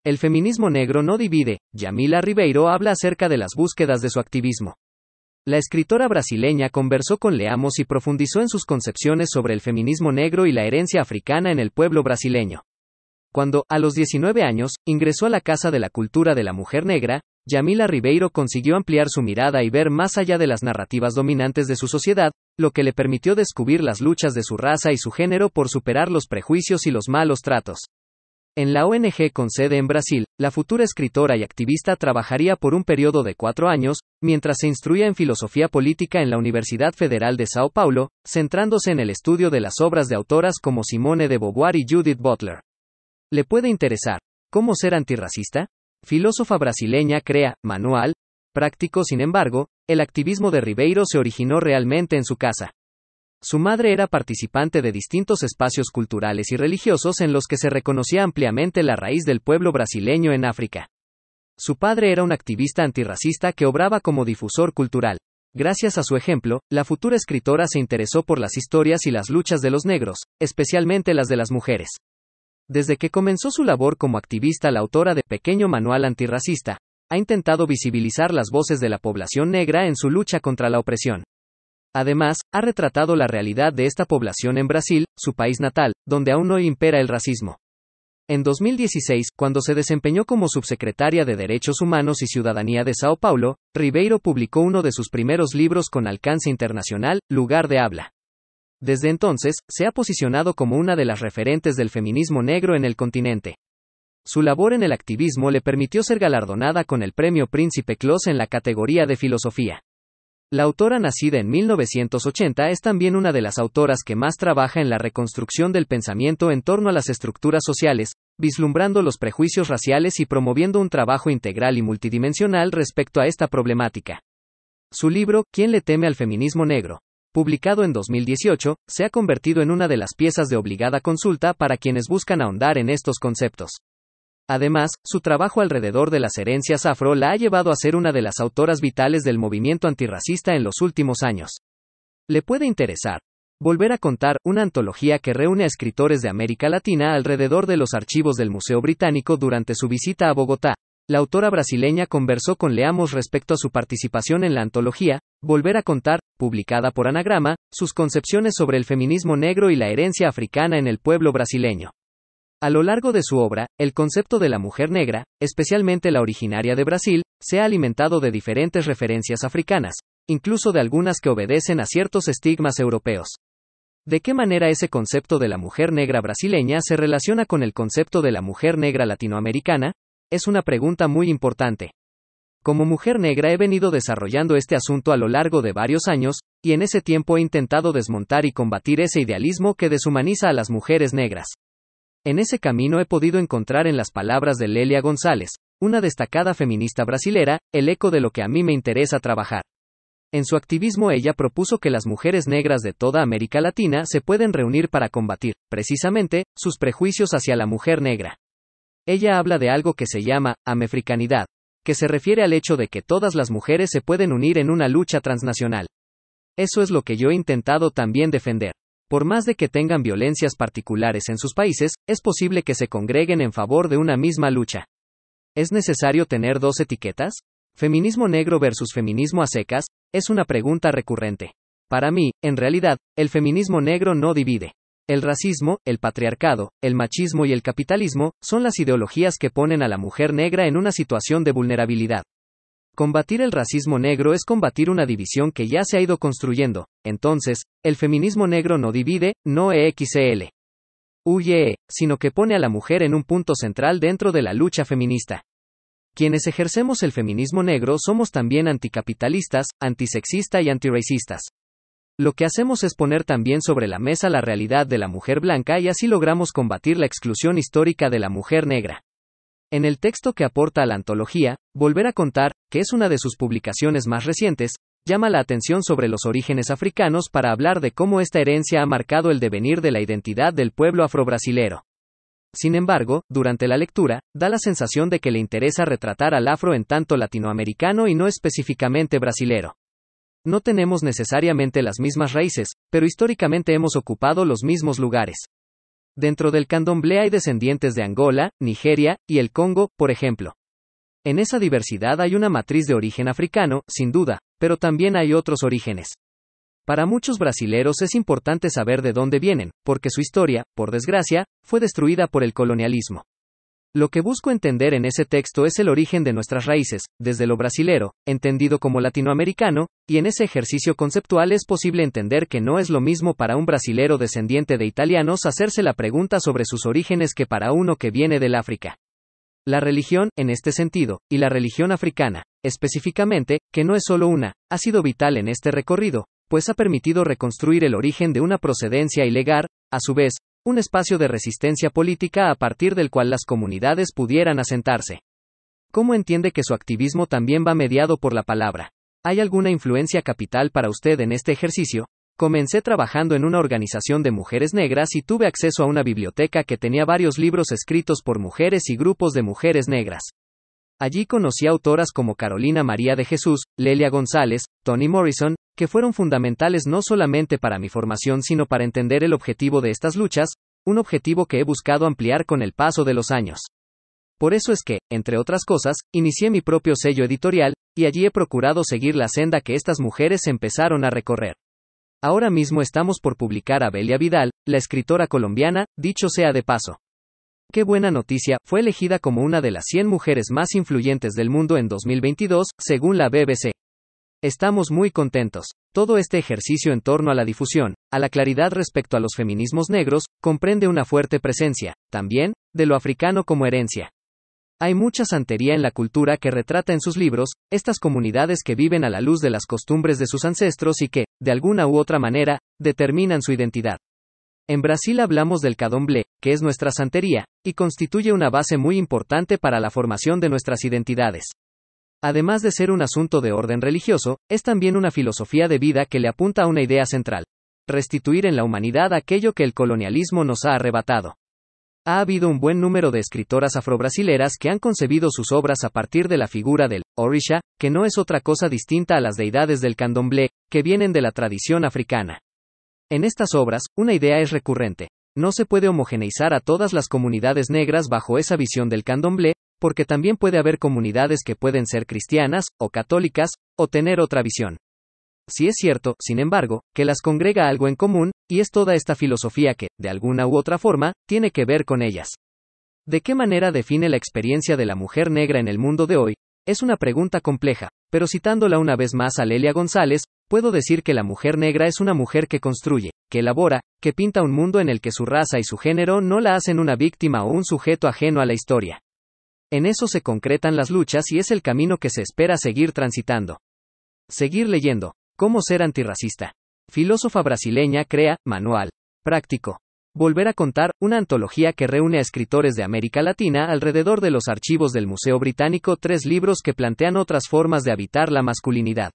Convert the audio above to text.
El feminismo negro no divide. Yamila Ribeiro habla acerca de las búsquedas de su activismo. La escritora brasileña conversó con Leamos y profundizó en sus concepciones sobre el feminismo negro y la herencia africana en el pueblo brasileño. Cuando, a los 19 años, ingresó a la Casa de la Cultura de la Mujer Negra, Yamila Ribeiro consiguió ampliar su mirada y ver más allá de las narrativas dominantes de su sociedad, lo que le permitió descubrir las luchas de su raza y su género por superar los prejuicios y los malos tratos. En la ONG con sede en Brasil, la futura escritora y activista trabajaría por un periodo de 4 años, mientras se instruía en filosofía política en la Universidad Federal de São Paulo, centrándose en el estudio de las obras de autoras como Simone de Beauvoir y Judith Butler. ¿Le puede interesar cómo ser antirracista? Filósofa brasileña crea, manual, práctico. Sin embargo, el activismo de Ribeiro se originó realmente en su casa. Su madre era participante de distintos espacios culturales y religiosos en los que se reconocía ampliamente la raíz del pueblo brasileño en África. Su padre era un activista antirracista que obraba como difusor cultural. Gracias a su ejemplo, la futura escritora se interesó por las historias y las luchas de los negros, especialmente las de las mujeres. Desde que comenzó su labor como activista, la autora de Pequeño Manual Antirracista ha intentado visibilizar las voces de la población negra en su lucha contra la opresión. Además, ha retratado la realidad de esta población en Brasil, su país natal, donde aún hoy impera el racismo. En 2016, cuando se desempeñó como subsecretaria de Derechos Humanos y Ciudadanía de São Paulo, Ribeiro publicó uno de sus primeros libros con alcance internacional, Lugar de Habla. Desde entonces, se ha posicionado como una de las referentes del feminismo negro en el continente. Su labor en el activismo le permitió ser galardonada con el Premio Príncipe Claus en la categoría de filosofía. La autora, nacida en 1980, es también una de las autoras que más trabaja en la reconstrucción del pensamiento en torno a las estructuras sociales, vislumbrando los prejuicios raciales y promoviendo un trabajo integral y multidimensional respecto a esta problemática. Su libro, ¿Quién le teme al feminismo negro?, publicado en 2018, se ha convertido en una de las piezas de obligada consulta para quienes buscan ahondar en estos conceptos. Además, su trabajo alrededor de las herencias afro la ha llevado a ser una de las autoras vitales del movimiento antirracista en los últimos años. ¿Le puede interesar Volver a contar, una antología que reúne a escritores de América Latina alrededor de los archivos del Museo Británico durante su visita a Bogotá? La autora brasileña conversó con Leamos respecto a su participación en la antología, Volver a contar, publicada por Anagrama, sus concepciones sobre el feminismo negro y la herencia africana en el pueblo brasileño. A lo largo de su obra, el concepto de la mujer negra, especialmente la originaria de Brasil, se ha alimentado de diferentes referencias africanas, incluso de algunas que obedecen a ciertos estigmas europeos. ¿De qué manera ese concepto de la mujer negra brasileña se relaciona con el concepto de la mujer negra latinoamericana? Es una pregunta muy importante. Como mujer negra he venido desarrollando este asunto a lo largo de varios años, y en ese tiempo he intentado desmontar y combatir ese idealismo que deshumaniza a las mujeres negras. En ese camino he podido encontrar en las palabras de Lélia González, una destacada feminista brasilera, el eco de lo que a mí me interesa trabajar. En su activismo ella propuso que las mujeres negras de toda América Latina se pueden reunir para combatir, precisamente, sus prejuicios hacia la mujer negra. Ella habla de algo que se llama amefricanidad, que se refiere al hecho de que todas las mujeres se pueden unir en una lucha transnacional. Eso es lo que yo he intentado también defender. Por más de que tengan violencias particulares en sus países, es posible que se congreguen en favor de una misma lucha. ¿Es necesario tener dos etiquetas? ¿Feminismo negro versus feminismo a secas? Es una pregunta recurrente. Para mí, en realidad, el feminismo negro no divide. El racismo, el patriarcado, el machismo y el capitalismo son las ideologías que ponen a la mujer negra en una situación de vulnerabilidad. Combatir el racismo negro es combatir una división que ya se ha ido construyendo. Entonces, el feminismo negro no divide, no EXL. Huye, sino que pone a la mujer en un punto central dentro de la lucha feminista. Quienes ejercemos el feminismo negro somos también anticapitalistas, antisexistas y antirracistas. Lo que hacemos es poner también sobre la mesa la realidad de la mujer blanca y así logramos combatir la exclusión histórica de la mujer negra. En el texto que aporta a la antología, Volver a contar, que es una de sus publicaciones más recientes, llama la atención sobre los orígenes africanos para hablar de cómo esta herencia ha marcado el devenir de la identidad del pueblo afrobrasilero. Sin embargo, durante la lectura, da la sensación de que le interesa retratar al afro en tanto latinoamericano y no específicamente brasilero. No tenemos necesariamente las mismas raíces, pero históricamente hemos ocupado los mismos lugares. Dentro del candomblé hay descendientes de Angola, Nigeria, y el Congo, por ejemplo. En esa diversidad hay una matriz de origen africano, sin duda, pero también hay otros orígenes. Para muchos brasileros es importante saber de dónde vienen, porque su historia, por desgracia, fue destruida por el colonialismo. Lo que busco entender en ese texto es el origen de nuestras raíces, desde lo brasilero, entendido como latinoamericano, y en ese ejercicio conceptual es posible entender que no es lo mismo para un brasilero descendiente de italianos hacerse la pregunta sobre sus orígenes que para uno que viene del África. La religión, en este sentido, y la religión africana, específicamente, que no es solo una, ha sido vital en este recorrido, pues ha permitido reconstruir el origen de una procedencia y legar, a su vez, un espacio de resistencia política a partir del cual las comunidades pudieran asentarse. ¿Cómo entiende que su activismo también va mediado por la palabra? ¿Hay alguna influencia capital para usted en este ejercicio? Comencé trabajando en una organización de mujeres negras y tuve acceso a una biblioteca que tenía varios libros escritos por mujeres y grupos de mujeres negras. Allí conocí a autoras como Carolina María de Jesús, Lelia González, Toni Morrison, que fueron fundamentales no solamente para mi formación sino para entender el objetivo de estas luchas, un objetivo que he buscado ampliar con el paso de los años. Por eso es que, entre otras cosas, inicié mi propio sello editorial, y allí he procurado seguir la senda que estas mujeres empezaron a recorrer. Ahora mismo estamos por publicar a Belia Vidal, la escritora colombiana, dicho sea de paso. Qué buena noticia, fue elegida como una de las 100 mujeres más influyentes del mundo en 2022, según la BBC. Estamos muy contentos. Todo este ejercicio en torno a la difusión, a la claridad respecto a los feminismos negros, comprende una fuerte presencia, también, de lo africano como herencia. Hay mucha santería en la cultura que retrata en sus libros, estas comunidades que viven a la luz de las costumbres de sus ancestros y que, de alguna u otra manera, determinan su identidad. En Brasil hablamos del candomblé, que es nuestra santería, y constituye una base muy importante para la formación de nuestras identidades. Además de ser un asunto de orden religioso, es también una filosofía de vida que le apunta a una idea central: restituir en la humanidad aquello que el colonialismo nos ha arrebatado. Ha habido un buen número de escritoras afrobrasileras que han concebido sus obras a partir de la figura del Orisha, que no es otra cosa distinta a las deidades del candomblé, que vienen de la tradición africana. En estas obras, una idea es recurrente: no se puede homogeneizar a todas las comunidades negras bajo esa visión del candomblé, porque también puede haber comunidades que pueden ser cristianas, o católicas, o tener otra visión. Sí es cierto, sin embargo, que las congrega algo en común, y es toda esta filosofía que, de alguna u otra forma, tiene que ver con ellas. ¿De qué manera define la experiencia de la mujer negra en el mundo de hoy? Es una pregunta compleja, pero citándola una vez más a Lelia González, puedo decir que la mujer negra es una mujer que construye, que elabora, que pinta un mundo en el que su raza y su género no la hacen una víctima o un sujeto ajeno a la historia. En eso se concretan las luchas y es el camino que se espera seguir transitando. Seguir leyendo. ¿Cómo ser antirracista? Filósofa brasileña crea, manual práctico. Volver a contar, una antología que reúne a escritores de América Latina alrededor de los archivos del Museo Británico, 3 libros que plantean otras formas de habitar la masculinidad.